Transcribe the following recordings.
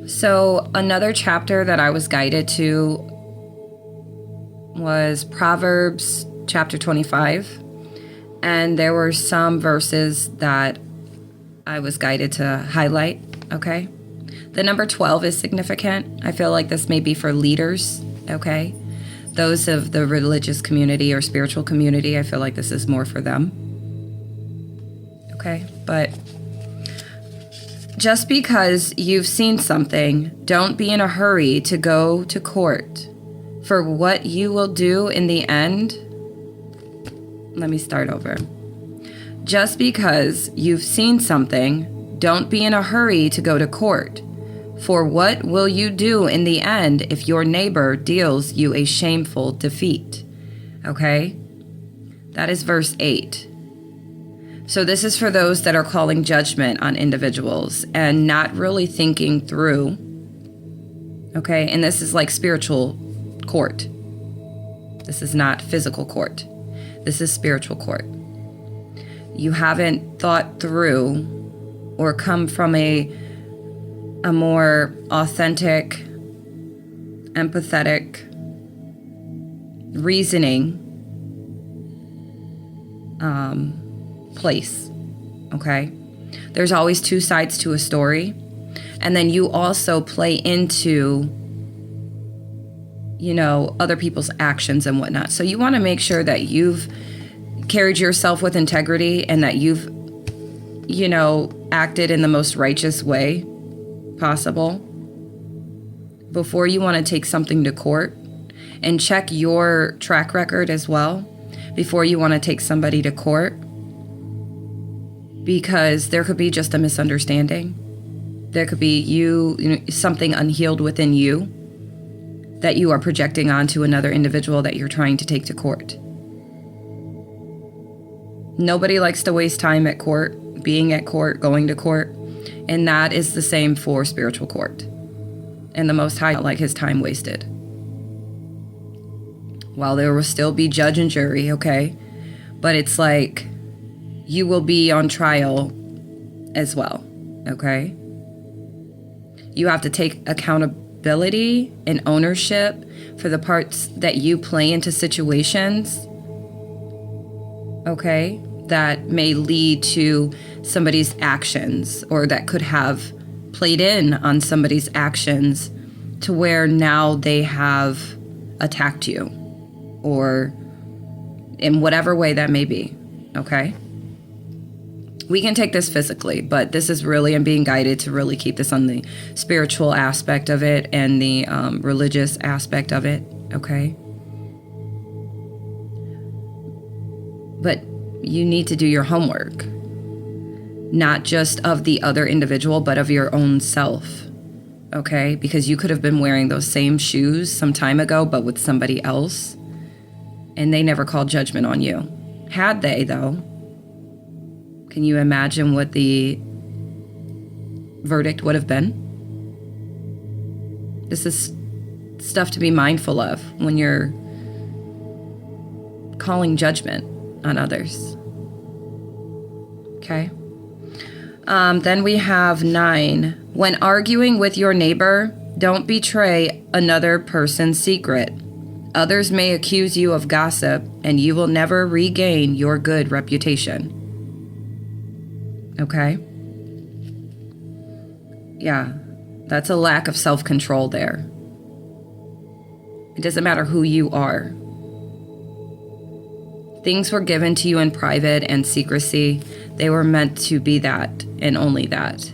So another chapter that I was guided to was Proverbs chapter 25. And there were some verses that I was guided to highlight, okay? The number 12 is significant. I feel like this may be for leaders, okay? Those of the religious community or spiritual community, I feel like this is more for them. Okay, but just because you've seen something, don't be in a hurry to go to court. For what you will do in the end, let me start over. Just because you've seen something, don't be in a hurry to go to court. For what will you do in the end if your neighbor deals you a shameful defeat? Okay? That is verse 8. So this is for those that are calling judgment on individuals and not really thinking through. Okay? And this is like spiritual court. This is not physical court. This is spiritual court. You haven't thought through or come from a more authentic, empathetic reasoning place, okay? There's always two sides to a story. And then you also play into, other people's actions and whatnot. So you want to make sure that you've carried yourself with integrity and that you've, acted in the most righteous way possible before you want to take something to court, and check your track record as well before you want to take somebody to court, because there could be just a misunderstanding. There could be something unhealed within you that you are projecting onto another individual that you're trying to take to court. Nobody likes to waste time at court, being at court, going to court. And that is the same for spiritual court. And the Most High, like his time wasted. While there will still be judge and jury, okay? But it's like you will be on trial as well, okay? You have to take accountability and ownership for the parts that you play into situations, okay? That may lead to somebody's actions, or that could have played in on somebody's actions to where now they have attacked you, or in whatever way that may be, okay? We can take this physically, but this is really, I'm being guided to really keep this on the spiritual aspect of it and the religious aspect of it, okay? But you need to do your homework, not just of the other individual, but of your own self, okay? Because you could have been wearing those same shoes some time ago, but with somebody else, and they never called judgment on you. Had they, though, can you imagine what the verdict would have been? This is stuff to be mindful of when you're calling judgment on others. Okay. Then we have 9. When arguing with your neighbor, don't betray another person's secret. Others may accuse you of gossip, and you will never regain your good reputation. Okay? Yeah, that's a lack of self-control there. It doesn't matter who you are. Things were given to you in private and secrecy. They were meant to be that and only that.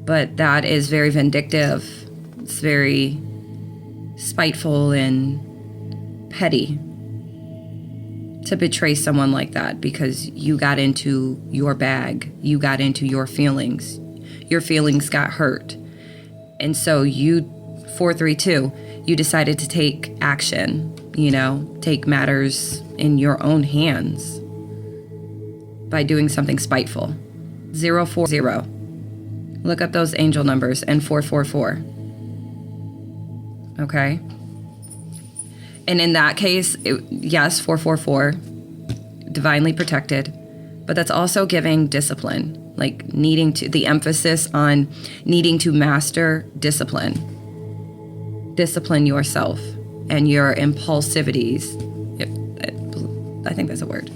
But that is very vindictive. It's very spiteful and petty to betray someone like that because you got into your bag. You got into your feelings. Your feelings got hurt. And so you, 432, you decided to take action, take matters in your own hands by doing something spiteful. 040. Look up those angel numbers, and 444. Okay? And in that case, yes, 444, divinely protected, but that's also giving discipline. like the emphasis on needing to master discipline yourself and your impulsivities. I think that's a word.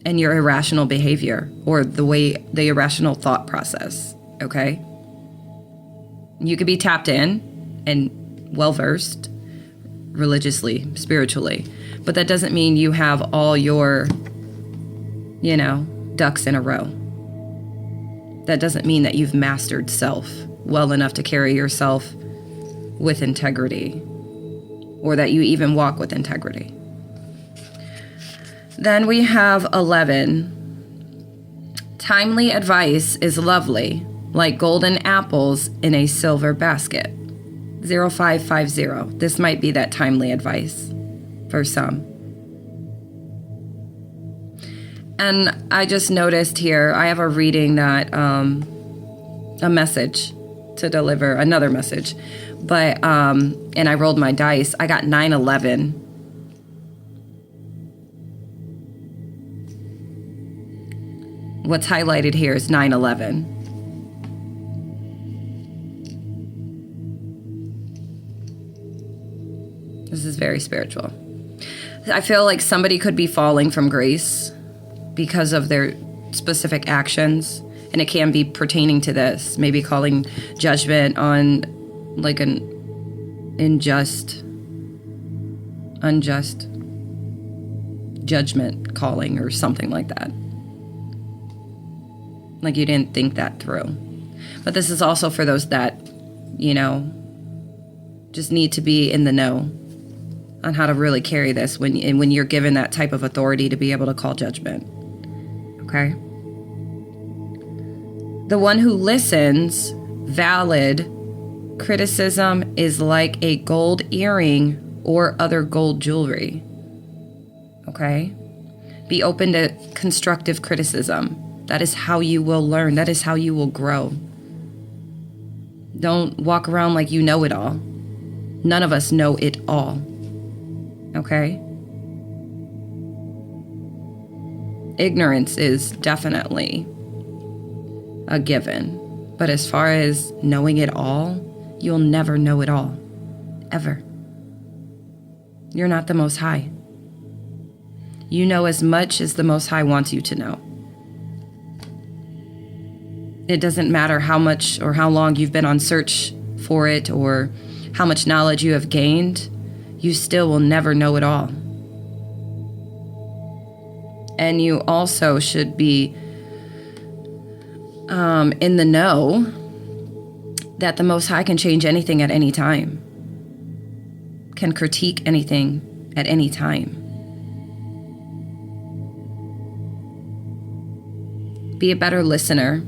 And your irrational behavior, or the irrational thought process, okay? You could be tapped in and well-versed religiously, spiritually, but that doesn't mean you have all your, ducks in a row. That doesn't mean that you've mastered self well enough to carry yourself with integrity, or that you even walk with integrity. Then we have 11. Timely advice is lovely, like golden apples in a silver basket. 0550. This might be that timely advice for some. And I just noticed here, I have a reading that, a message to deliver, another message. But, and I rolled my dice. I got 911. What's highlighted here is 911. This is very spiritual. I feel like somebody could be falling from grace because of their specific actions, and it can be pertaining to this, maybe calling judgment on like an unjust judgment calling or something like that. Like you didn't think that through. But this is also for those that, just need to be in the know on how to really carry this when you're given that type of authority to be able to call judgment. Okay? The one who listens, valid criticism is like a gold earring or other gold jewelry. Okay? Be open to constructive criticism. That is how you will learn. That is how you will grow. Don't walk around like you know it all. None of us know it all. Okay? Ignorance is definitely a given. But as far as knowing it all, you'll never know it all. Ever. You're not the Most High. You know as much as the Most High wants you to know. It doesn't matter how much or how long you've been on search for it or how much knowledge you have gained, you still will never know it all. And you also should be in the know that the Most High can change anything at any time, can critique anything at any time. Be a better listener.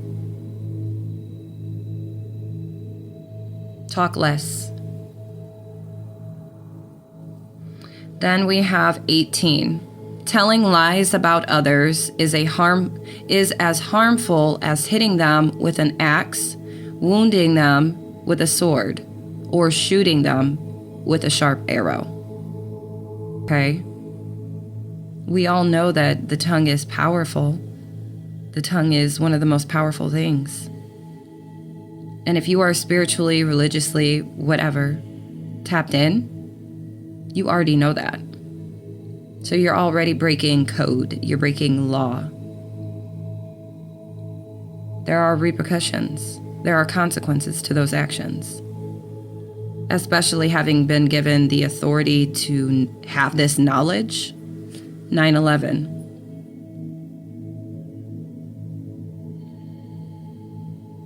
Talk less. Then we have 18. Telling lies about others is as harmful as hitting them with an axe, wounding them with a sword, or shooting them with a sharp arrow. Okay? We all know that the tongue is powerful. The tongue is one of the most powerful things. And if you are spiritually, religiously, whatever, tapped in, you already know that. So you're already breaking code. You're breaking law. There are repercussions. There are consequences to those actions. Especially having been given the authority to have this knowledge. 9/11.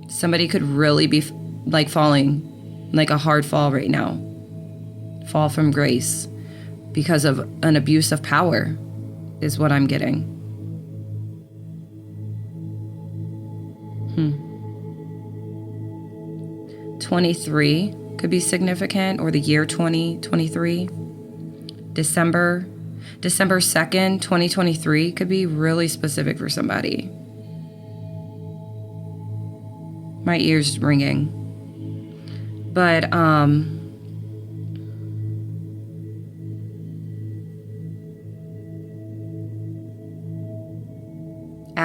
Somebody could really be falling, like a hard fall right now. Fall from grace because of an abuse of power is what I'm getting. 23 could be significant, or the year 2023. December 2nd, 2023 could be really specific for somebody. My ears ringing. But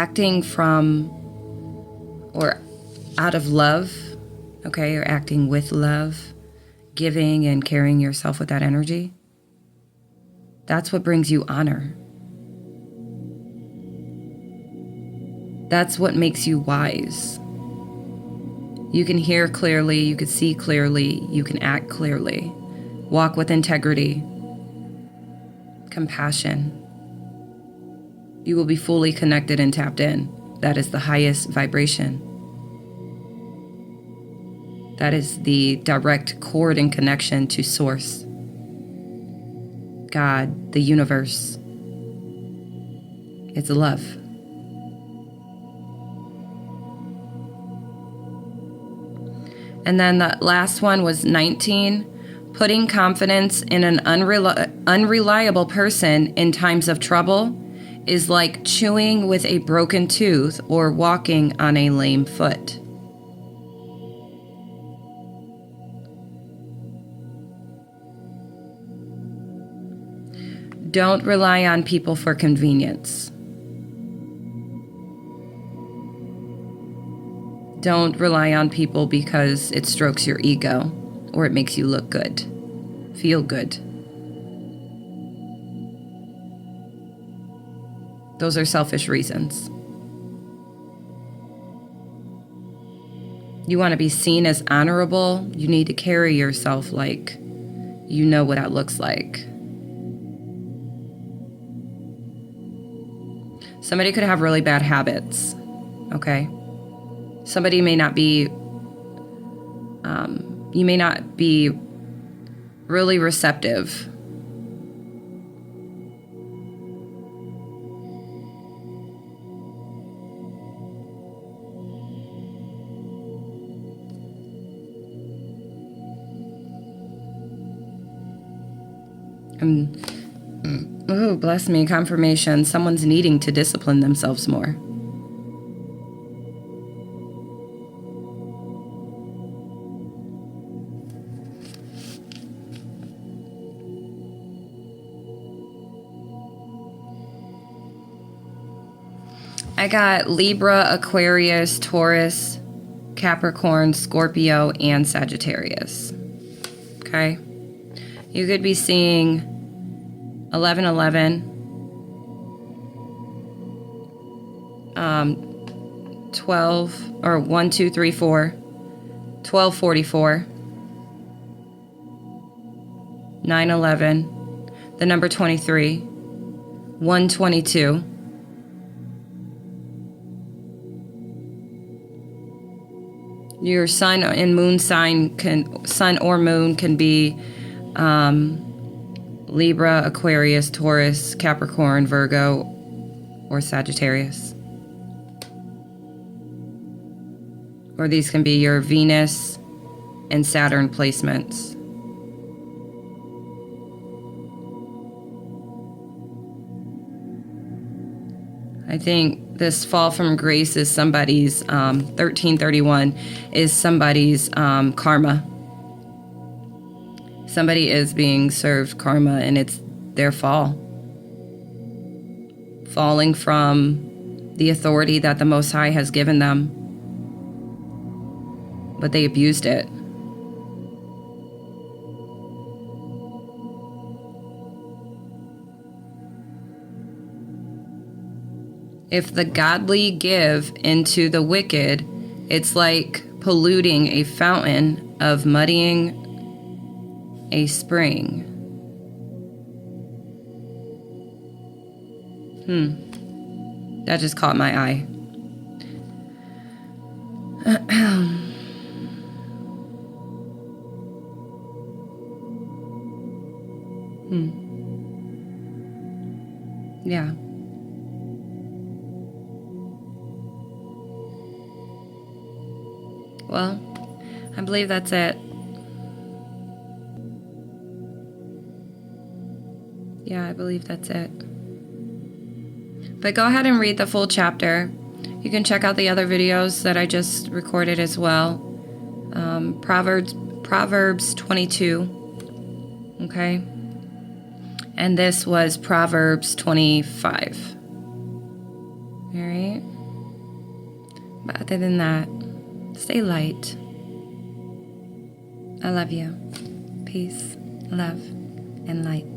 acting from or out of love, okay? You're acting with love, giving and carrying yourself with that energy. That's what brings you honor. That's what makes you wise. You can hear clearly, you can see clearly, you can act clearly. Walk with integrity, compassion. You will be fully connected and tapped in. That is the highest vibration. That is the direct cord and connection to Source, God, the universe. It's love. And then the last one was 19. Putting confidence in an unreliable person in times of trouble is like chewing with a broken tooth or walking on a lame foot. Don't rely on people for convenience. Don't rely on people because it strokes your ego or it makes you look good, feel good. Those are selfish reasons. You want to be seen as honorable, you need to carry yourself like you know what that looks like. Somebody could have really bad habits, okay? Somebody may not be, you may not be really receptive. Oh, bless me, confirmation. Someone's needing to discipline themselves more. I got Libra, Aquarius, Taurus, Capricorn, Scorpio, and Sagittarius. Okay? You could be seeing 1111, 12, or 1, 2, 3, 4, 1244, 911, the number 23, 122. Your sun and moon sign sun or moon can be Libra, Aquarius, Taurus, Capricorn, Virgo, or Sagittarius. Or these can be your Venus and Saturn placements. I think this fall from grace is somebody's 1331 is somebody's karma. Somebody is being served karma, and it's their fall. Falling from the authority that the Most High has given them. But they abused it. If the godly give into the wicked, it's like polluting a fountain of muddying a spring. That just caught my eye. Yeah. Well, I believe that's it. Yeah, I believe that's it. But go ahead and read the full chapter. You can check out the other videos that I just recorded as well. Proverbs 22. Okay? And this was Proverbs 25. All right? But other than that, stay light. I love you. Peace, love, and light.